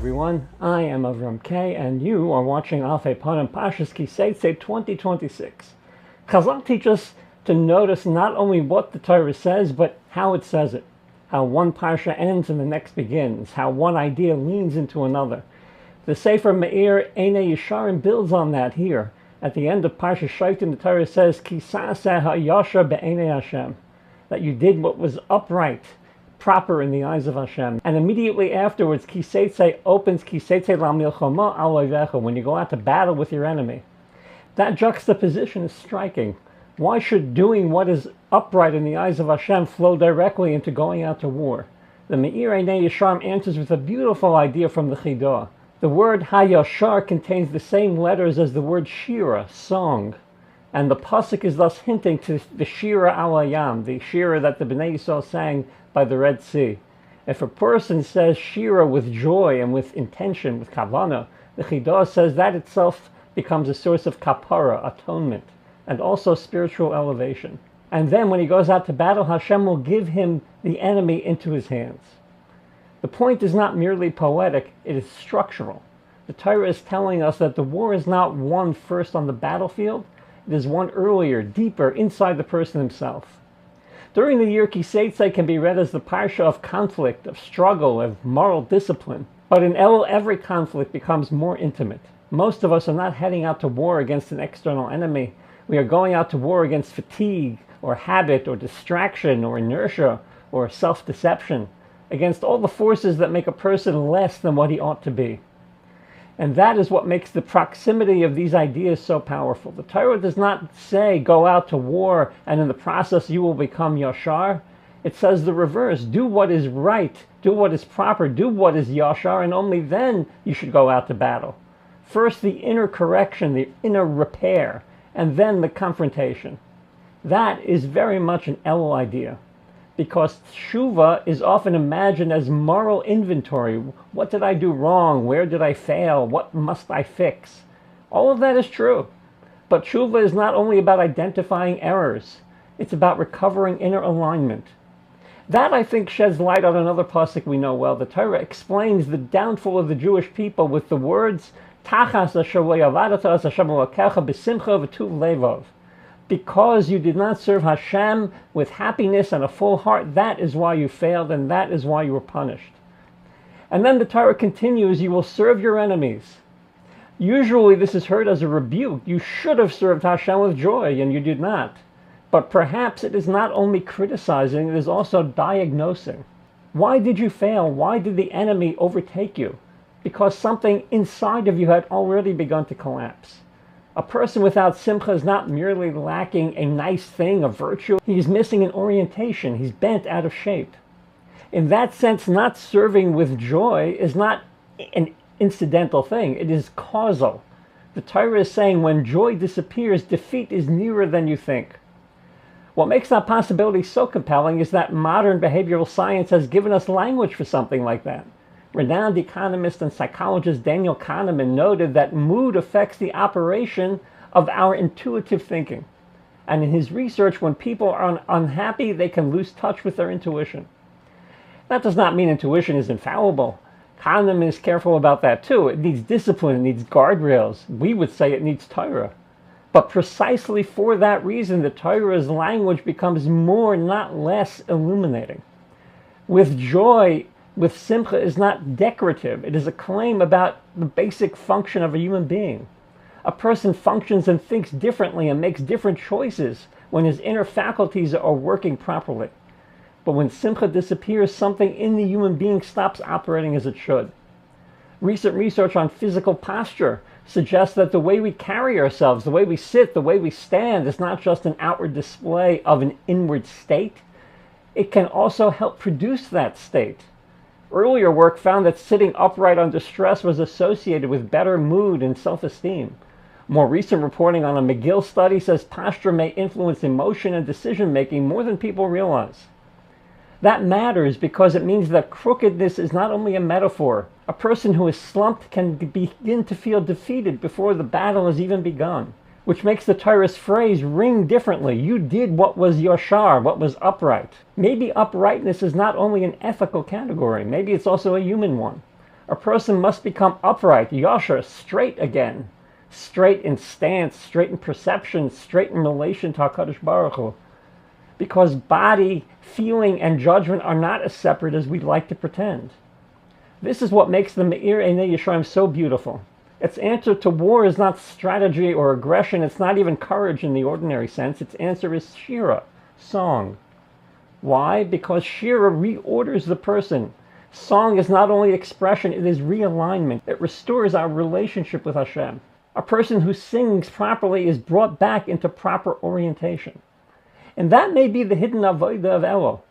everyone, I am Avram K, and you are watching Alfei Panim Parshas Seitzei 2026. Chazal teach us to notice not only what the Torah says, but how it says it. How one parsha ends and the next begins. How one idea leans into another. The Sefer Meir Einei Yesharim builds on that here. At the end of Parsha Shaitim, the Torah says, Ki sa'aseh ha'yashar be'einei Hashem, that you did what was upright, proper in the eyes of Hashem. And immediately afterwards, Ki Seitzei opens Ki Seitzei la'milchama al oivecha, when you go out to battle with your enemy. That juxtaposition is striking. Why should doing what is upright in the eyes of Hashem flow directly into going out to war? The Meir Einei Yesharim answers with a beautiful idea from the Chidah. The word Hayashar contains the same letters as the word Shira, song. And the pasuk is thus hinting to the Shira al Hayam, the Shira that the Bnei Yisrael sang by the Red Sea. If a person says Shira with joy and with intention, with kavanah, the Chidah says that itself becomes a source of kapara, atonement, and also spiritual elevation. And then when he goes out to battle, Hashem will give him the enemy into his hands. The point is not merely poetic, it is structural. The Torah is telling us that the war is not won first on the battlefield, it is won earlier, deeper, inside the person himself. During the year, Ki Seitzei can be read as the parsha of conflict, of struggle, of moral discipline. But in Elul, every conflict becomes more intimate. Most of us are not heading out to war against an external enemy. We are going out to war against fatigue, or habit, or distraction, or inertia, or self-deception, against all the forces that make a person less than what he ought to be. And that is what makes the proximity of these ideas so powerful. The Torah does not say, go out to war, and in the process you will become Yashar. It says the reverse. Do what is right, do what is proper, do what is Yashar, and only then you should go out to battle. First the inner correction, the inner repair, and then the confrontation. That is very much an Elul idea, because tshuva is often imagined as moral inventory. What did I do wrong? Where did I fail? What must I fix? All of that is true. But tshuva is not only about identifying errors. It's about recovering inner alignment. That, I think, sheds light on another pasuk we know well. The Torah explains the downfall of the Jewish people with the words, Tachas asher lo yavadata as Hashem elokecha b'simcha v'tuv levov. Because you did not serve Hashem with happiness and a full heart, that is why you failed, and that is why you were punished. And then the Torah continues, you will serve your enemies. Usually this is heard as a rebuke. You should have served Hashem with joy, and you did not. But perhaps it is not only criticizing, it is also diagnosing. Why did you fail? Why did the enemy overtake you? Because something inside of you had already begun to collapse. A person without simcha is not merely lacking a nice thing, a virtue. He's missing an orientation. He's bent out of shape. In that sense, not serving with joy is not an incidental thing. It is causal. The Torah is saying when joy disappears, defeat is nearer than you think. What makes that possibility so compelling is that modern behavioral science has given us language for something like that. Renowned economist and psychologist Daniel Kahneman noted that mood affects the operation of our intuitive thinking. And in his research, when people are unhappy, they can lose touch with their intuition. That does not mean intuition is infallible. Kahneman is careful about that too. It needs discipline, it needs guardrails. We would say it needs Torah. But precisely for that reason, the Torah's language becomes more, not less, illuminating. With joy, with simcha is not decorative. It is a claim about the basic function of a human being. A person functions and thinks differently and makes different choices when his inner faculties are working properly. But when simcha disappears, something in the human being stops operating as it should. Recent research on physical posture suggests that the way we carry ourselves, the way we sit, the way we stand is not just an outward display of an inward state. It can also help produce that state. Earlier work found that sitting upright under stress was associated with better mood and self-esteem. More recent reporting on a McGill study says posture may influence emotion and decision-making more than people realize. That matters because it means that crookedness is not only a metaphor. A person who is slumped can begin to feel defeated before the battle has even begun. which makes the Torah's phrase ring differently. You did what was yashar, what was upright. Maybe uprightness is not only an ethical category, maybe it's also a human one. A person must become upright, yasher, straight again. Straight in stance, straight in perception, straight in relation to HaKadosh Baruch Hu. Because body, feeling, and judgment are not as separate as we'd like to pretend. This is what makes the Me'ir Einei Yesharim so beautiful. Its answer to war is not strategy or aggression. It's not even courage in the ordinary sense. Its answer is shira, song. Why? Because shira reorders the person. Song is not only expression, it is realignment. It restores our relationship with Hashem. A person who sings properly is brought back into proper orientation. And that may be the hidden avodah of Elul.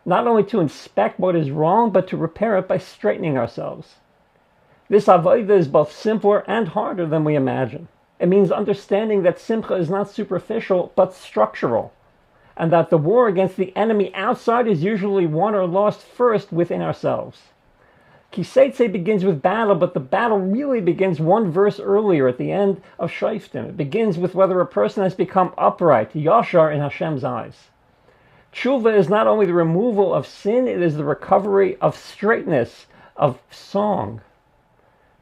Not only to inspect what is wrong, but to repair it by straightening ourselves. This avodah is both simpler and harder than we imagine. It means understanding that simcha is not superficial, but structural. And that the war against the enemy outside is usually won or lost first within ourselves. Ki Seitzei begins with battle, but the battle really begins one verse earlier at the end of Shoftim. It begins with whether a person has become upright, yashar in Hashem's eyes. Tshuva is not only the removal of sin, it is the recovery of straightness, of song.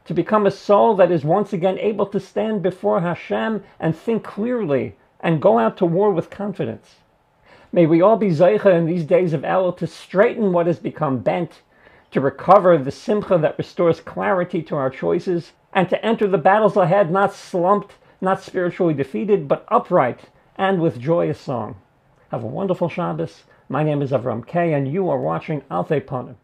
To become a soul that is once again able to stand before Hashem and think clearly and go out to war with confidence. May we all be zeicha in these days of Elul to straighten what has become bent, to recover the simcha that restores clarity to our choices, and to enter the battles ahead not slumped, not spiritually defeated, but upright and with joyous song. Have a wonderful Shabbos. My name is Avram K, and you are watching Alfei Panim.